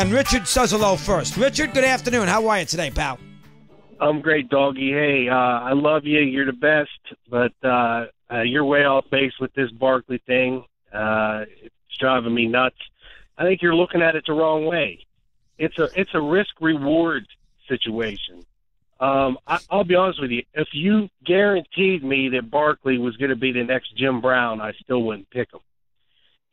And Richard says hello first. Richard, good afternoon. How are you today, pal? I'm great, doggy. Hey, I love you. You're the best, but you're way off base with this Barkley thing. It's driving me nuts. I think you're looking at it the wrong way. It's a risk-reward situation. I'll be honest with you. If you guaranteed me that Barkley was going to be the next Jim Brown, I still wouldn't pick him.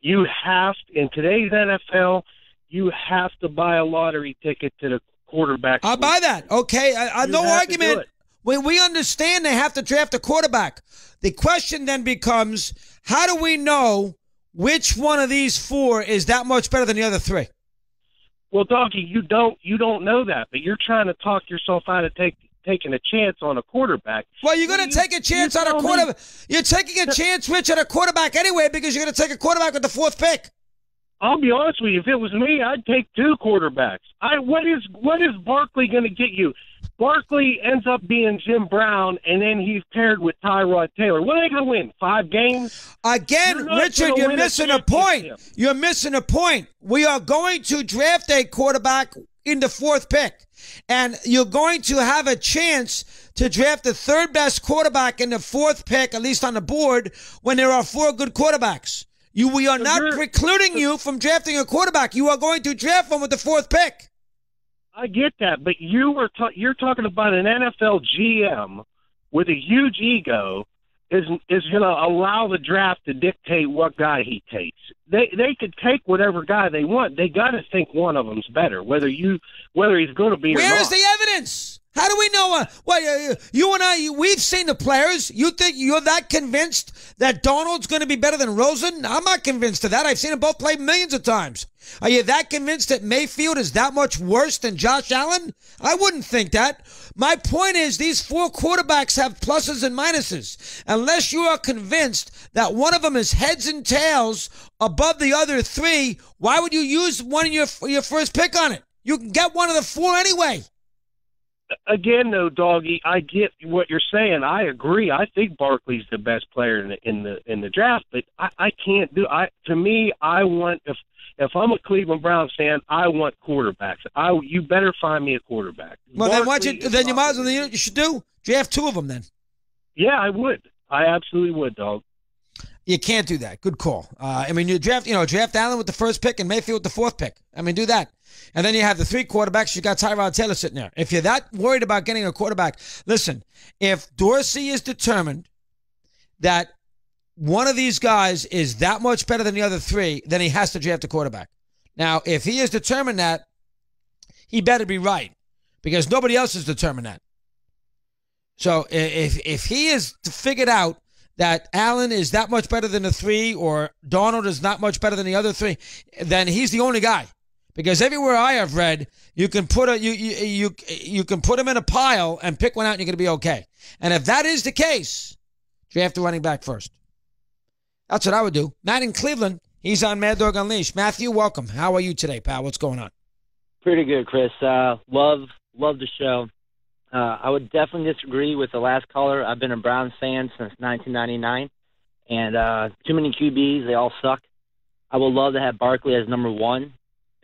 You have, in today's NFL, you have to buy a lottery ticket to the quarterback. I'll buy that. Okay, no argument. We understand they have to draft a quarterback. The question then becomes, how do we know which one of these four is that much better than the other three? Well, doggy, you don't know that, but you're trying to talk yourself out of taking a chance on a quarterback. Well, you're going to take a chance on a quarterback. You're taking a chance, Rich, on a quarterback anyway because you're going to take a quarterback with the fourth pick. I'll be honest with you. If it was me, I'd take two quarterbacks. What is Barkley going to get you? Barkley ends up being Jim Brown, and then he's paired with Tyrod Taylor. What are they going to win? 5 games? Again, Richard, you're missing a point. You're missing a point. We are going to draft a quarterback in the fourth pick, and you're going to have a chance to draft the third best quarterback in the fourth pick, at least on the board, when there are 4 good quarterbacks. We are not precluding you from drafting a quarterback. You are going to draft one with the fourth pick. I get that, but you're talking about an NFL GM with a huge ego is going to allow the draft to dictate what guy he takes. They could take whatever guy they want. They got to think one of them's better, whether he's going to be or not. Where is the evidence? How do we know? You and I, we've seen the players. You think you're that convinced that Donald's going to be better than Rosen? I'm not convinced of that. I've seen them both play millions of times. Are you that convinced that Mayfield is that much worse than Josh Allen? I wouldn't think that. My point is these 4 quarterbacks have pluses and minuses. Unless you are convinced that one of them is heads and tails above the other 3, why would you use one of your first pick on it? You can get one of the 4 anyway. Again, though, doggy, I get what you're saying. I agree. I think Barkley's the best player in the draft, but I can't do. To me, I want if I'm a Cleveland Browns fan, I want quarterbacks. You better find me a quarterbach. Well, then you might as well. You should draft 2 of them then. Yeah, I would. I absolutely would, dog. You can't do that. Good call. You draft Allen with the first pick and Mayfield with the fourth pick. Do that. And then you have the 3 quarterbacks. You got Tyrod Taylor sitting there. If you're that worried about getting a quarterback, listen, if Dorsey is determined that one of these guys is that much better than the other 3, then he has to draft a quarterback. Now, if he is determined that, he better be right because nobody else has determined that. So if he is figured out that Allen is that much better than the 3 or Donald is not much better than the other 3, then he's the only guy. Because everywhere I have read, you can put you can put him in a pile and pick one out and you're going to be okay. And if that is the case, draft a running back first. That's what I would do. Matt in Cleveland, he's on Mad Dog Unleashed. Matthew, welcome. How are you today, pal? What's going on? Pretty good, Chris. Love the show. I would definitely disagree with the last caller. I've been a Browns fan since 1999, and too many QBs. They all suck. I would love to have Barkley as number 1.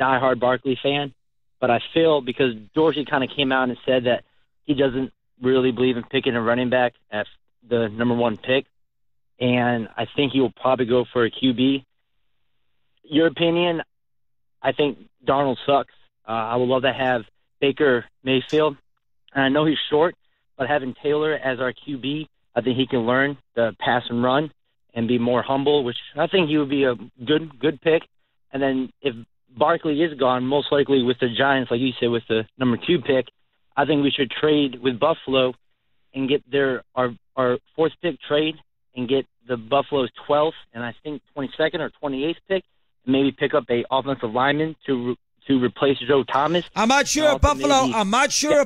Diehard Barkley fan, but I feel because Dorsey kind of came out and said that he doesn't really believe in picking a running back as the number 1 pick, and I think he will probably go for a QB. Your opinion, I think Darnold sucks. I would love to have Baker Mayfield, and I know he's short, but having Taylor as our QB, I think he can learn the pass and run and be more humble, which I think he would be a good pick. And then if Barkley is gone, most likely with the Giants, like you said, with the number 2 pick, I think we should trade with Buffalo and get our fourth pick trade and get the Buffalo's 12th and I think 22nd or 28th pick, and maybe pick up a offensive lineman to replace Joe Thomas. I'm not sure if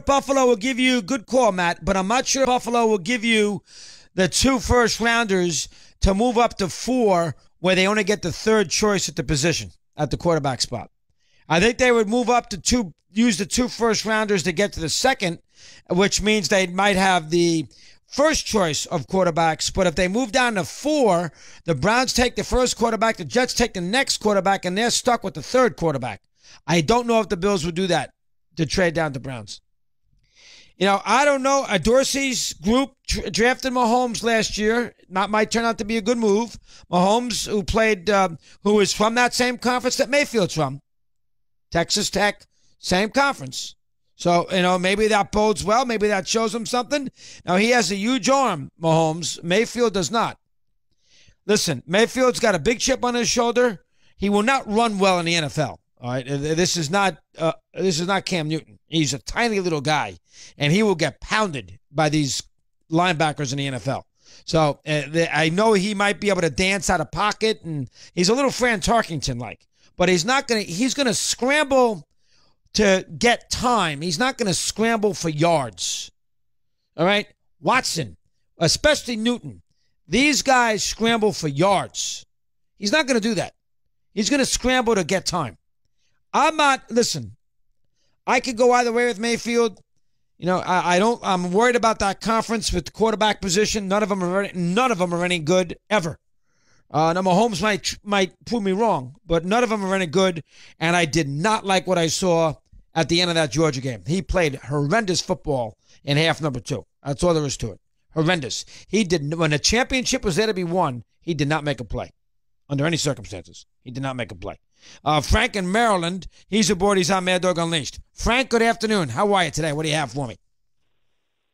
Buffalo will give you good call, Matt, but I'm not sure Buffalo will give you the 2 first rounders to move up to 4 where they only get the 3rd choice at the position. At the quarterback spot. I think they would move up to use the 2 first rounders to get to the 2nd, which means they might have the first choice of quarterbacks. But if they move down to 4, the Browns take the first quarterback, the Jets take the next quarterback, and they're stuck with the 3rd quarterback. I don't know if the Bills would do that to trade down to Browns. I don't know. Dorsey's group drafted Mahomes last year. Might turn out to be a good move. Mahomes, who is from that same conference that Mayfield's from, Texas Tech, same conference. So, maybe that bodes well. Maybe that shows him something. Now, he has a huge arm, Mahomes. Mayfield does not. Listen, Mayfield's got a big chip on his shoulder. He will not run well in the NFL. All right, this is not Cam Newton. He's a tiny little guy, and he will get pounded by these linebackers in the NFL. So I know he might be able to dance out of pocket, and he's a little Fran Tarkington-like, but he's going to scramble to get time. He's not going to scramble for yards. All right, Watson, especially Newton, these guys scramble for yards. He's not going to do that. He's going to scramble to get time. Listen, I could go either way with Mayfield. I'm worried about that conference with the quarterback position. None of them are any good ever. Now Mahomes might prove me wrong, but none of them are any good. And I did not like what I saw at the end of that Georgia game. He played horrendous football in half number 2. That's all there is to it. Horrendous. When the championship was there to be won, he did not make a play. Under any circumstances, he did not make a play. Frank in Maryland, he's aboard. He's on Mad Dog Unleashed. Frank, good afternoon. How are you today? What do you have for me?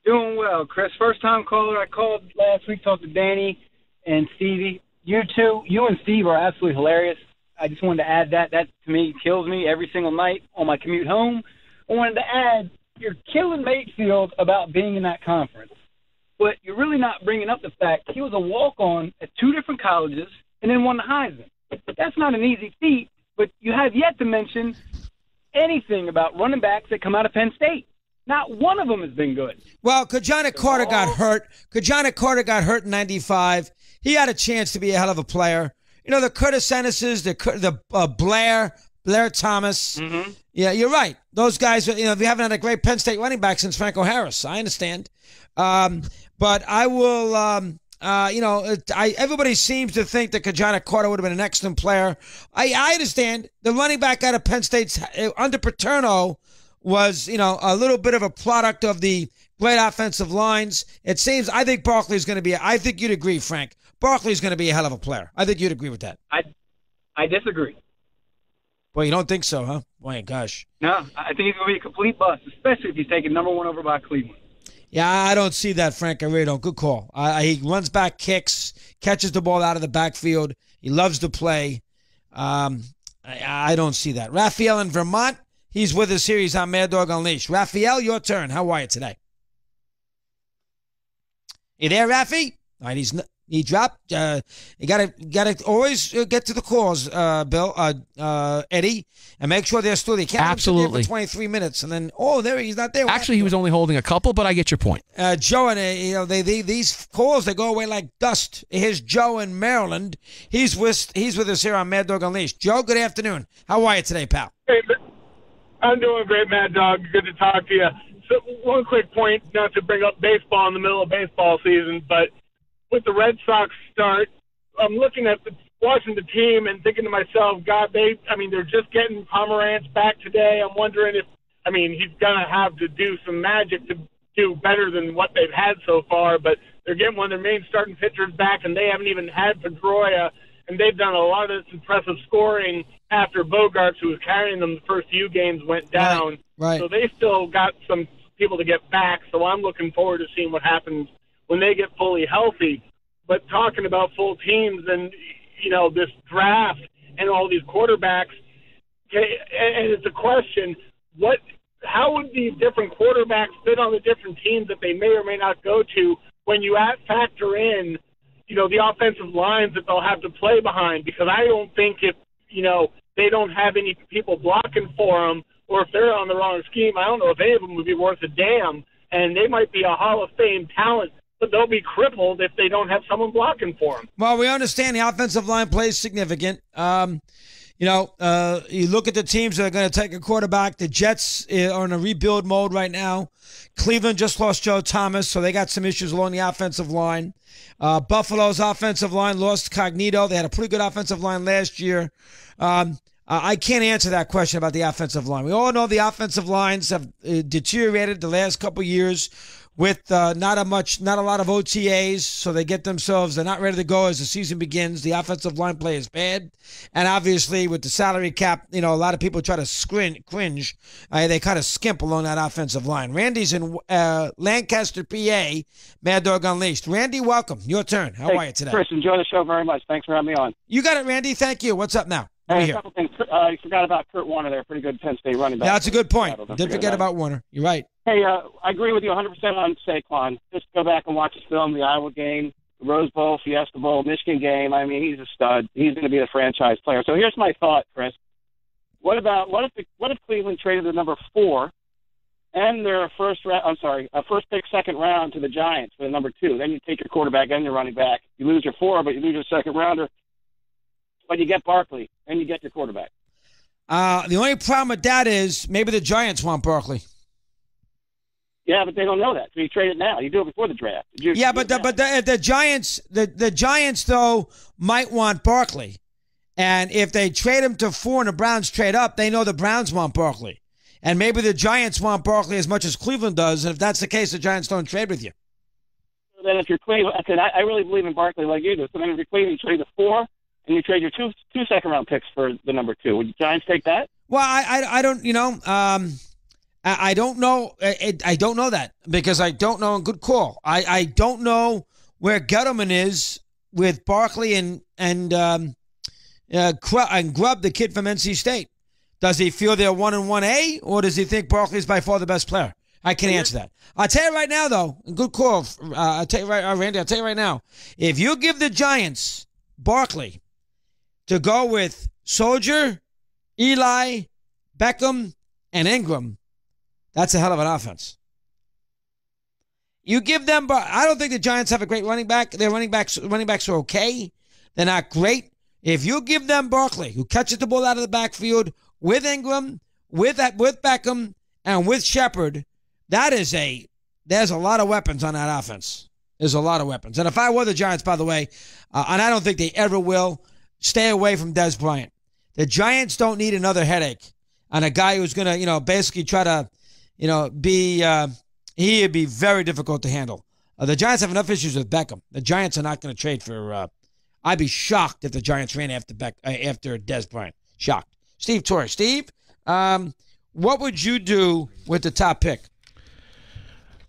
Doing well, Chris. First-time caller. I called last week, talked to Danny and Stevie. You and Steve are absolutely hilarious. I just wanted to add that. That, to me, kills me every single night on my commute home. I wanted to add, you're killing Mayfield about being in that conference, but you're really not bringing up the fact he was a walk-on at 2 different colleges and then won the Heisman. That's not an easy feat, but you have yet to mention anything about running backs that come out of Penn State. Not one of them has been good. Well, Kajana Carter got hurt. Kajana Carter got hurt in 95. He had a chance to be a hell of a player. The Curtis Ennis's, the Blair Thomas. Mm-hmm. Yeah, you're right. Those guys, we haven't had a great Penn State running back since Franco Harris. I understand. But I will... everybody seems to think that Kajana Carter would have been an excellent player. I understand the running back out of Penn State under Paterno was, a little bit of a product of the great offensive lines. It seems, I think Barkley's going to be, I think you'd agree, Frank. Barkley's going to be a hell of a player. I think you'd agree with that. I disagree. Well, you don't think so, huh? Boy, gosh. No, I think he's going to be a complete bust, especially if he's taken number 1 over by Cleveland. Yeah, I don't see that, Frank. I really don't. Good call. He runs back, kicks, catches the ball out of the backfield. He loves to play. I don't see that. Raphael in Vermont, he's with us here. He's on Mad Dog Unleashed. Raphael, your turn. How are you today? You there, Rafi? All right, he dropped. You gotta always get to the calls, Bill, Eddie, and make sure they're still. You can't absolutely for 23 minutes, and then he's not there. Actually, he was only holding a couple, but I get your point. Joe and these calls, they go away like dust. Here's Joe in Maryland. He's with us here on Mad Dog Unleashed. Joe, good afternoon. How are you today, pal? Hey, I'm doing great, Mad Dog. Good to talk to you. So one quick point, not to bring up baseball in the middle of baseball season, but with the Red Sox start, I'm looking at watching the team and thinking to myself, God, they're just getting Pomerantz back today. I'm wondering he's going to have to do some magic to do better than what they've had so far, but they're getting one of their main starting pitchers back, and they haven't even had Pedroia, and they've done a lot of this impressive scoring after Bogarts, who was carrying them the first few games, went down. Right. So they still got some people to get back, so I'm looking forward to seeing what happens when they get fully healthy. But talking about full teams and, this draft and all these quarterbacks, and it's a question, how would these different quarterbacks fit on the different teams that they may or may not go to when you factor in, the offensive lines that they'll have to play behind? Because I don't think if, they don't have any people blocking for them, or if they're on the wrong scheme, I don't know if any of them would be worth a damn. And they might be a Hall of Fame talent, but they'll be crippled if they don't have someone blocking for them. Well, we understand the offensive line play is significant. You look at the teams that are going to take a quarterback. The Jets are in a rebuild mode right now. Cleveland just lost Joe Thomas, so they got some issues along the offensive line. Buffalo's offensive line lost Cognito. They had a pretty good offensive line last year. I can't answer that question about the offensive line. We all know the offensive lines have deteriorated the last couple years with not a lot of OTAs, so they're not ready to go as the season begins. The offensive line play is bad, and obviously with the salary cap, a lot of people try to cringe. They kind of skimp along that offensive line. Randy's in Lancaster, PA. Mad Dog Unleashed. Randy, welcome. Your turn. How are you today? Chris, enjoy the show very much. Thanks for having me on. You got it, Randy. Thank you. What's up now? Hey, a couple things. You forgot about Kurt Warner there. Pretty good Penn State running back. That's a good point. Didn't forget about Warner. You're right. Hey, I agree with you 100% on Saquon. Just go back and watch his film, the Iowa game, the Rose Bowl, Fiesta Bowl, Michigan game. I mean, he's a stud. He's going to be a franchise player. So here's my thought, Chris. What if Cleveland traded the number 4 and their first pick, second round to the Giants for the number 2? Then you take your quarterback and your running back. You lose your 4, but you lose your second rounder. But you get Barkley, and you get your quarterback. The only problem with that is maybe the Giants want Barkley. Yeah, but they don't know that. So you trade it now. You do it before the draft. The Giants though might want Barkley, and if they trade him to 4 and the Browns trade up, they know the Browns want Barkley, and maybe the Giants want Barkley as much as Cleveland does. And if that's the case, the Giants don't trade with you. So then, if you're Cleveland, I really believe in Barkley like you do. So then, if you're Cleveland, you trade the 4. And you trade your two second-round picks for the number 2. Would the Giants take that? Well, I don't, I don't know. I don't know that because I don't know. Good call. I don't know where Gettleman is with Barkley and Grubb, the kid from NC State. Does he feel they're 1-1A, or does he think Barkley is by far the best player? I can't answer that. I'll tell you right now, though. Good call. Randy. I'll tell you right now. If you give the Giants Barkley to go with Soldier, Eli, Beckham, and Ingram, that's a hell of an offense. You give them, I don't think the Giants have a great running back. Their running backs are okay. They're not great. If you give them Barkley, who catches the ball out of the backfield with Ingram, with Beckham, and with Shepard, there's a lot of weapons on that offense. There's a lot of weapons. And if I were the Giants, by the way, and I don't think they ever will, stay away from Dez Bryant. The Giants don't need another headache on a guy who's going to, basically try to, he'd be very difficult to handle. The Giants have enough issues with Beckham. The Giants are not going to trade for, I'd be shocked if the Giants ran after Dez Bryant. Shocked. Steve Torres. Steve, what would you do with the top pick?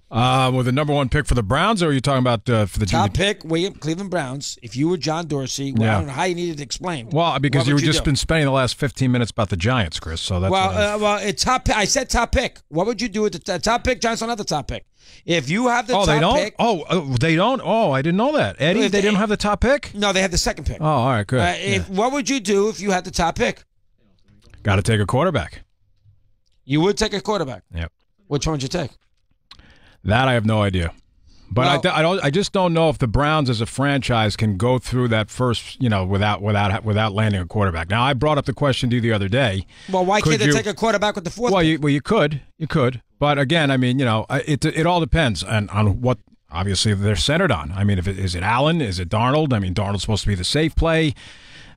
With the number 1 pick for the Browns, or are you talking about for the top pick? Cleveland Browns. If you were John Dorsey, I don't know how you needed to explain. Well, because you've just been spending the last 15 minutes about the Giants, Chris. So that's it's top. I said top pick. What would you do with the top pick? Giants don't have the top pick. If you have the top pick, they don't. Oh, I didn't know that, Eddie. They didn't have the top pick. No, they had the second pick. Oh, all right, good. What would you do if you had the top pick? Got to take a quarterback. You would take a quarterback. Yep. Which one would you take? That I have no idea, but I just don't know if the Browns as a franchise can go through that first, without landing a quarterback. Now I brought up the question to you the other day. Well, why can't they take a quarterback with the 4th? You could, but again, I mean, it all depends on what obviously they're centered on. I mean, is it Allen? Is it Darnold? I mean, Darnold's supposed to be the safe play.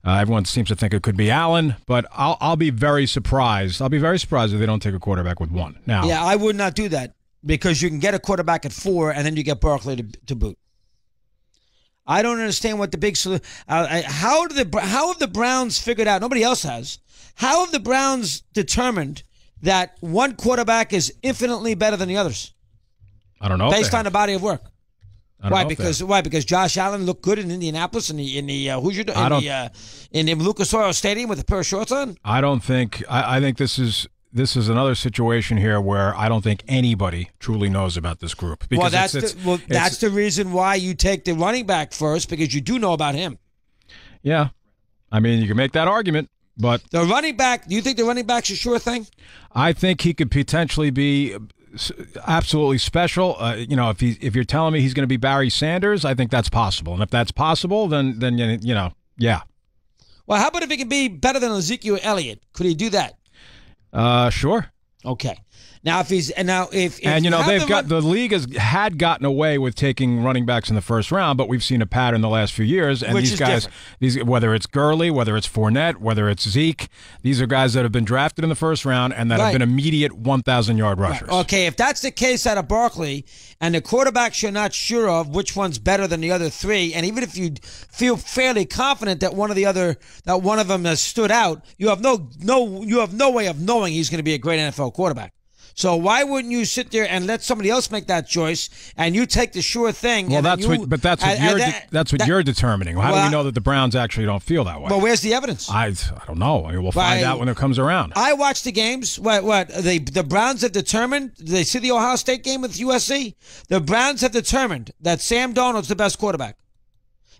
Everyone seems to think it could be Allen, but I'll be very surprised. I'll be very surprised if they don't take a quarterback with 1. Now, yeah, I would not do that. Because you can get a quarterback at 4, and then you get Barkley to boot. I don't understand what the big solution. How have the Browns figured out? Nobody else has. How have the Browns determined that one quarterback is infinitely better than the others? I don't know. Based on the body of work. Why? Because Josh Allen looked good in Indianapolis in the Lucas Oil Stadium with a pair of shorts on. I don't think. I think this is another situation here where I don't think anybody truly knows about this group. Because that's the reason why you take the running back first, because you do know about him. Yeah. I mean, you can make that argument, but the running back, do you think the running back's a sure thing? I think he could potentially be absolutely special. If you're telling me he's going to be Barry Sanders, I think that's possible. And if that's possible, then yeah. Well, how about if he could be better than Ezekiel Elliott? Could he do that? Sure. Okay. Now if he's if and you they've got the league had gotten away with taking running backs in the first round, but we've seen a pattern the last few years. And these guys, whether it's Gurley, whether it's Fournette, whether it's Zeke, these are guys that have been drafted in the first round and that have been immediate 1,000-yard rushers. Right. Okay, if that's the case out of Barkley, and the quarterbacks you're not sure of which one's better than the other three, and even if you feel fairly confident that one of them has stood out, you have no way of knowing he's going to be a great NFL quarterback. So why wouldn't you sit there and let somebody else make that choice, and you take the sure thing? Well, that's what you're determining. How do we know that the Browns actually don't feel that way? Well, where's the evidence? I don't know. We'll find out when it comes around. I watched the games. The Browns have determined. They see the Ohio State game with USC. The Browns have determined that Sam Darnold's the best quarterback.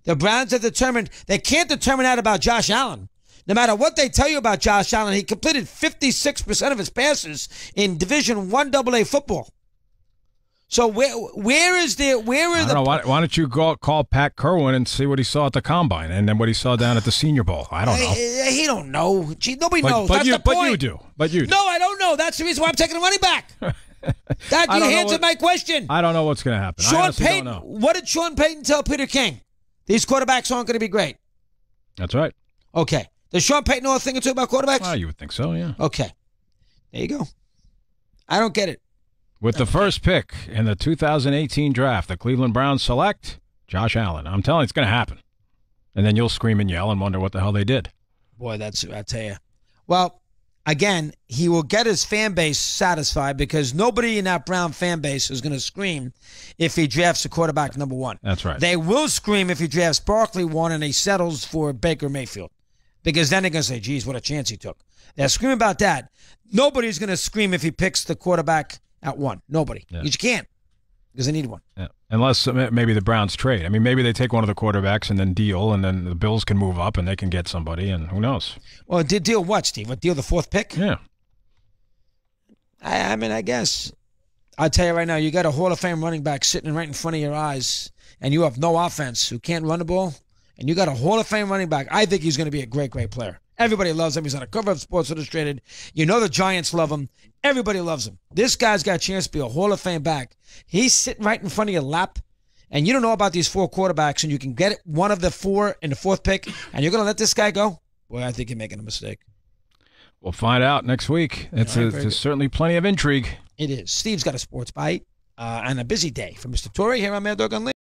The Browns have determined. They can't determine that about Josh Allen. No matter what they tell you about Josh Allen, he completed 56% of his passes in Division I AA football. So where is the? I don't know. Why don't you call Pat Kerwin and see what he saw at the Combine and then what he saw down at the Senior Bowl? I don't know. He don't know. Gee, nobody knows. That's the point. But you do. But you do. No, I don't know. That's the reason why I'm taking the money back. That you answered my question. I don't know what's going to happen. Sean Payton. What did Sean Payton tell Peter King? These quarterbacks aren't going to be great. That's right. Okay. Does Sean Payton know a thing or two about quarterbacks? Well, you would think so, yeah. Okay. There you go. I don't get it. With the first pick in the 2018 draft, the Cleveland Browns select Josh Allen. I'm telling you, it's going to happen. And then you'll scream and yell and wonder what the hell they did. Boy, I tell you. Well, again, he will get his fan base satisfied because nobody in that Brown fan base is going to scream if he drafts a quarterback number one. That's right. They will scream if he drafts Barkley one and he settles for Baker Mayfield. Because then they're going to say, geez, what a chance he took. They're screaming about that. Nobody's going to scream if he picks the quarterback at one. Nobody. Yeah. You can't because they need one. Yeah. Unless maybe the Browns trade. I mean, maybe they take one of the quarterbacks and then deal, and then the Bills can move up and they can get somebody, and who knows? Well, did deal what, Steve? What, deal the fourth pick? Yeah. I mean, I guess. I'll tell you right now, you got a Hall of Fame running back sitting right in front of your eyes, and you have no offense who can't run the ball. And you got a Hall of Fame running back. I think he's going to be a great, great player. Everybody loves him. He's on the cover of Sports Illustrated. You know the Giants love him. Everybody loves him. This guy's got a chance to be a Hall of Fame back. He's sitting right in front of your lap, and you don't know about these four quarterbacks, and you can get one of the four in the fourth pick, and you're going to let this guy go? Boy, I think you're making a mistake. We'll find out next week. There's certainly plenty of intrigue. It is. Steve's got a sports bite and a busy day. For Mr. Torrey here on Mad Dog Unleashed.